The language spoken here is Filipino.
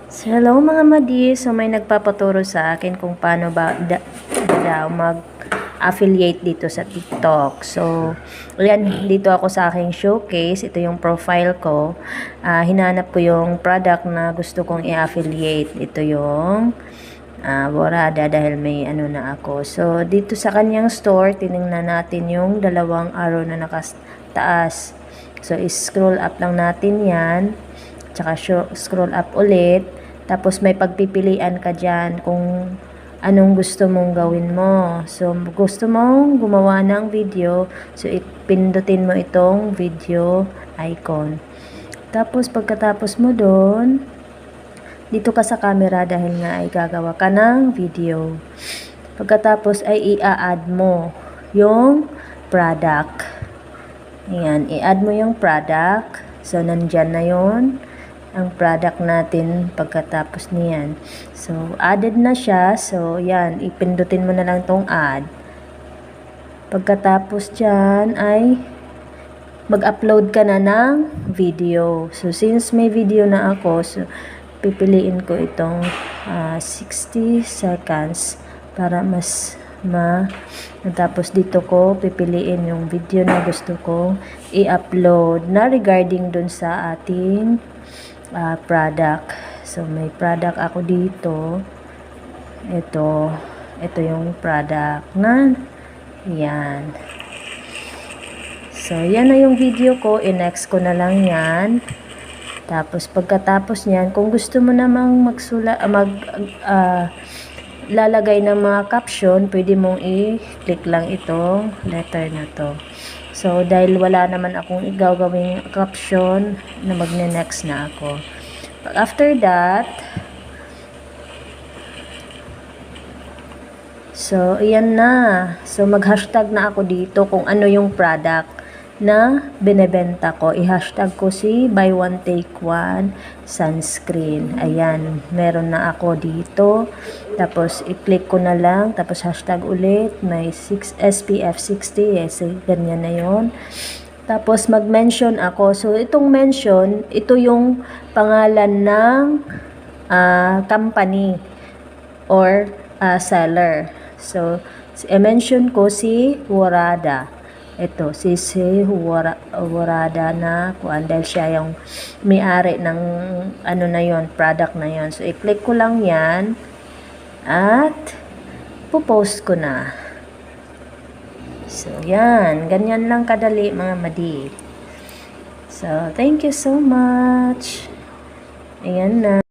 So, hello mga madi. So, may nagpapaturo sa akin kung paano ba daw mag-affiliate dito sa TikTok. So, ayan, dito ako sa aking showcase. Ito yung profile ko. Hinanap ko yung product na gusto kong i-affiliate. Ito yung Borada dahil may ano na ako. So, dito sa kanyang store, tinignan natin yung dalawang arrow na nakataas. So, scroll up lang natin yan. Tsaka scroll up ulit. Tapos may pagpipilian ka dyan kung anong gusto mong gawin mo. So, gusto mong gumawa ng video. So, ipindutin mo itong video icon. Tapos, pagkatapos mo doon, dito ka sa camera dahil nga ay gagawa ka ng video. Pagkatapos ay i-add mo yung product. Ayan, i-add mo yung product. So, nandyan na yon ang product natin pagkatapos niyan. So, added na siya. So, yan, ipindutin mo na lang tong add. Pagkatapos dyan ay mag-upload ka na ng video. So, since may video na ako, so, pipiliin ko itong 60 seconds para mas tapos dito ko pipiliin yung video na gusto ko i-upload na regarding dun sa ating product. So, may product ako dito. Ito yung product na yan. So, yan na yung video ko. I-next ko na lang yan. Tapos, pagkatapos niyan, kung gusto mo namang lalagay ng mga caption, pwede mong i-click lang itong letter na to. So, dahil wala naman akong gagawing caption, na magne-next na ako. After that, so, ayan na. So, mag-hashtag na ako dito kung ano yung product na binebenta ko. I-hashtag ko si buy one take one sunscreen. Ayan, meron na ako dito. Tapos, i-click ko na lang. Tapos, hashtag ulit. May SPF 60. Yes, ganyan na yon. Tapos, mag-mention ako. So, itong mention, ito yung pangalan ng company or seller. So, i-mention ko si Borada. Ito, si Borada na kuan dahil siya yung may-ari ng ano na yon, product na yon. So, i-click ko lang yan at po-post ko na. So, yan. Ganyan lang kadali mga madi. So, thank you so much. Ayan na.